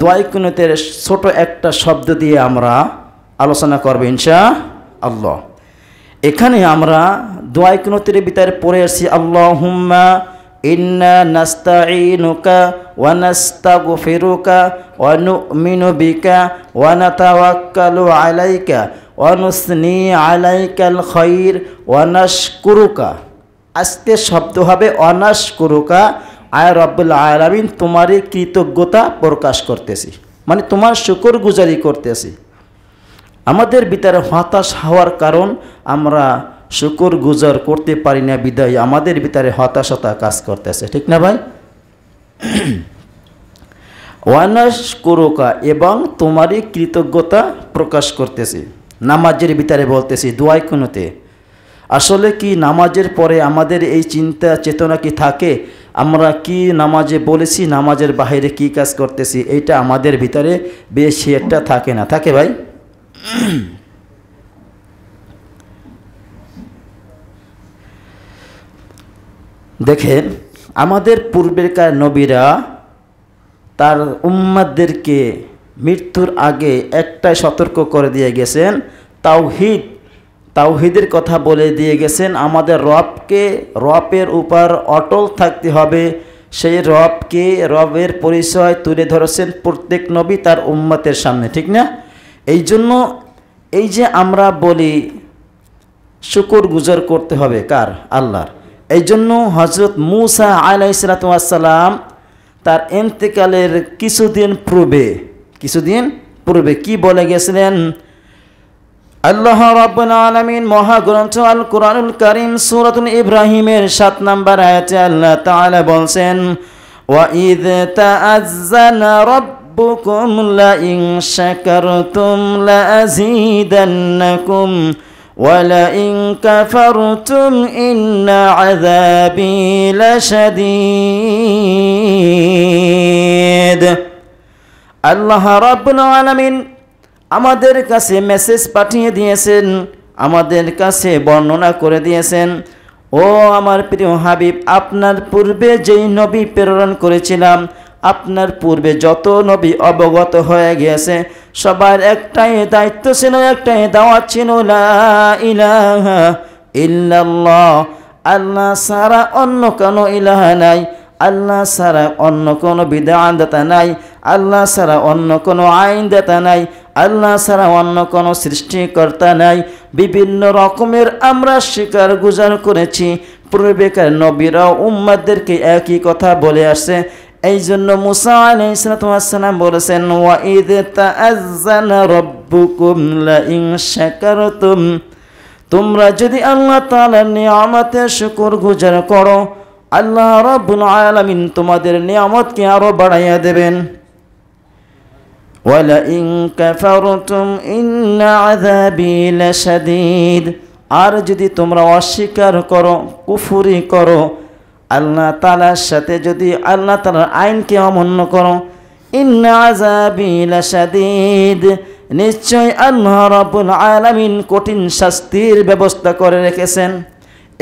দোয়া কুনুতের ছোট একটা শব্দ দিয়ে আমরা আলোচনা করব ইনশাআল্লাহ। এখানে আমরা দোয়া কুনুতের ভিতরে পড়ে আসছি আল্লাহুম্মা ইন্না নাস্তাঈনুকা ওয়া নাস্তাগফিরুকা ওয়া নু'মিনু বিকা ওয়া নাতাওয়াক্কালু আলাইকা ওয়া নুসনি আলাইকাল খায়র ওয়া নাশকুরুকা। আজকে শব্দ হবে অনাশকুরুকা, আয় রব্বুল আলামিন তোমারই কৃতজ্ঞতা প্রকাশ করতেছি, মানে তোমার শুকরগুজারি করতেছি। আমাদের ভিতরে হতাশ হওয়ার কারণ আমরা শুকরগুজার করতে পারি না, বিদায় আমাদের ভিতরে হতাশতা কাজ করতেছে, ঠিক না ভাই? ওয়ানাশকুরুকা, এবং তোমারই কৃতজ্ঞতা প্রকাশ করতেছি। নামাজের ভিতরে বলতেছি দোয়া কুনুতে। আসলে কি নামাজের পরে আমাদের এই চিন্তা চেতনা কি থাকে? আমরা কি নামাজে বলেছি, নামাজের বাইরে কি কাজ করতেছি, এইটা আমাদের ভিতরে বেশি একটা থাকে না, থাকে ভাই? দেখেন, আমাদের পূর্বেকার নবীরা তার উম্মতদেরকে মৃত্যুর আগে একটাই সতর্ক করে দিয়ে গেছেন, তাওহীদের কথা বলে দিয়ে গেছেন। আমাদের রবের উপর অটল থাকতে হবে। সেই রবের পরিচয় তুলে ধরেছেন প্রত্যেক নবী তার উম্মতের সামনে, ঠিক না? এই জন্য এই যে আমরা বলি শুকরগুজার করতে হবে কার? আল্লাহর। এই জন্য হযরত মূসা আলাইহিস সালাতু ওয়াস সালাম তার ইন্তেকালের কিছুদিন পূর্বে কি বলে গেছিলেন? আল্লাহ রাব্বুল আলামিন মহাগ্রন্থ আল কুরআনুল কারীম সূরাতুল ইব্রাহিমের 7 নম্বর আয়াতে আল্লাহ তাআলা বলেন, ওয়া ইয তাআজ্জানা রাব্বুকুম লা ইন শাকারতুম লা আযীদান্নাকুম ওয়া লা ইন কাফারতুম ইন্না আযাবী লাশাদীদ। আল্লাহ রাব্বুল আলামিন আমাদের কাছে মেসেজ পাঠিয়ে দিয়েছেন, আমাদের কাছে বর্ণনা করে দিয়েছেন, ও আমার প্রিয় হাবিব, আপনার পূর্বে যেই নবী প্রেরণ করেছিলাম, আপনার পূর্বে যত নবী অবগত হয়ে গিয়েছে, সবার একটাই দায়িত্ব ছিল, একটাই দাওয়াত ছিল, লা ইলাহা ইল্লাল্লাহ, আল্লাহ ছাড়া অন্য কোনো ইলাহা নাই, আল্লাহ ছাড়া অন্য কোনো বিধানদাতা নাই, আল্লাহ ছাড়া অন্য কোনো আইনদাতা নাই, আল্লাহ ছাড়া অন্য কোনো সৃষ্টিকর্তা নাই। বিভিন্ন রকমের আমরা স্বীকার গুজার করেছি। পূর্বেকার নবীরাও উম্মতদেরকে একই কথা বলে আসছে। এই জন্য মূসা আলাইহিস সালাতু ওয়াস সালাম বলেছেন, ওয়া ইয তাআজ্জানা রাব্বুকুম লা ইন শাকারতুম, তোমরা যদি আল্লাহ তাআলার নিয়ামতের শুকরগুজার করো, আল্লাহ রাব্বুল আলামিন তোমাদের নিয়ামতকে আরো বাড়াইয়া দেবেন। ওয়ালা ইন কাফারতুম ইন্না আযাবী লাশাদীদ, আর যদি তোমরা অস্বীকার করো, কুফরি করো, আল্লাহ তাআলার সাথে যদি আল্লাহ তাআলার আইনকে অমান্য করো, ইন্না আযাবী লাশাদীদ, নিশ্চয় আল্লাহ রাব্বুল আলামিন কঠিন শাস্তির ব্যবস্থা করে রেখেছেন।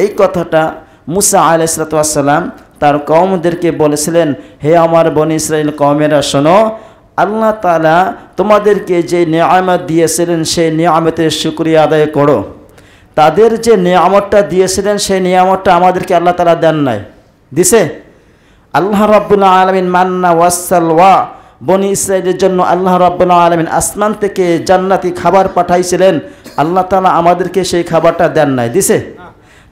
এই কথাটা মূসা আলাইহিস সালাতু ওয়াস সালাম তার কওমদেরকে বলেছিলেন, হে আমার বনি ইসরাইল কওমেরা, শোনো, আল্লাহ তাআলা তোমাদেরকে যে নিয়ামত দিয়েছিলেন সেই নিয়ামতের শুকরিয়া আদায় করো। তাদের যে নিয়ামতটা দিয়েছিলেন সেই নিয়ামতটা আমাদেরকে আল্লাহ তাআলা দেন নাই, দিছে? আল্লাহ রাব্বুল আলামিন মান্না ওয়াসসালওয়া, বনি ইসরাইলের জন্য আল্লাহ রাব্বুল আলামিন আসমান থেকে জান্নাতি খাবার পাঠাইছিলেন, আল্লাহ তাআলা আমাদেরকে সেই খাবারটা দেন নাই, দিছে?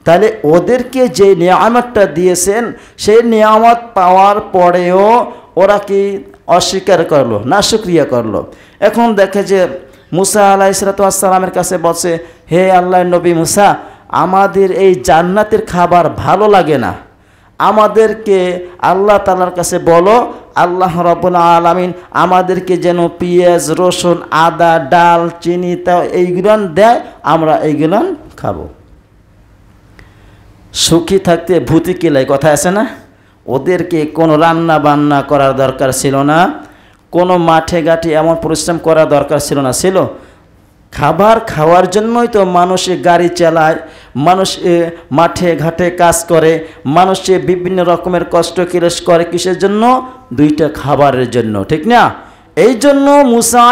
তাহলে ওদেরকে যে নিয়ামতটা দিয়েছেন সেই নিয়ামত পাওয়ার পরেও ওরা কি অস্বীকার করলো, না শুকরিয়া করলো? এখন দেখে যে মূসা আলাইহিস সালাতু ওয়াস সালামের কাছে বলছে, হে আল্লাহর নবী মূসা, আমাদের এই জান্নাতের খাবার ভালো লাগে না, আমাদেরকে আল্লাহ তাআলার কাছে বলো, আল্লাহ রাব্বুল আলামিন আমাদেরকে যেন পেঁয়াজ, রসুন, আদা, ডাল, চিনি এইগুলান দেয়, আমরা এইগুলান খাবো। সুখী থাকতে ভূতি কিলাই, কথা আছে না? ওদেরকে কোনো রান্না বান্না করার দরকার ছিল না, কোনো মাঠে ঘাটে এমন পরিশ্রম করার দরকার ছিল না। ছিল খাবার খাওয়ার জন্যই তো মানুষে গাড়ি চালায়, মানুষ মাঠে ঘাটে কাজ করে, মানুষে বিভিন্ন রকমের কষ্ট ক্লেশ করে, কিসের জন্য? দুইটা খাবারের জন্য, ঠিক না? এই জন্য মুসা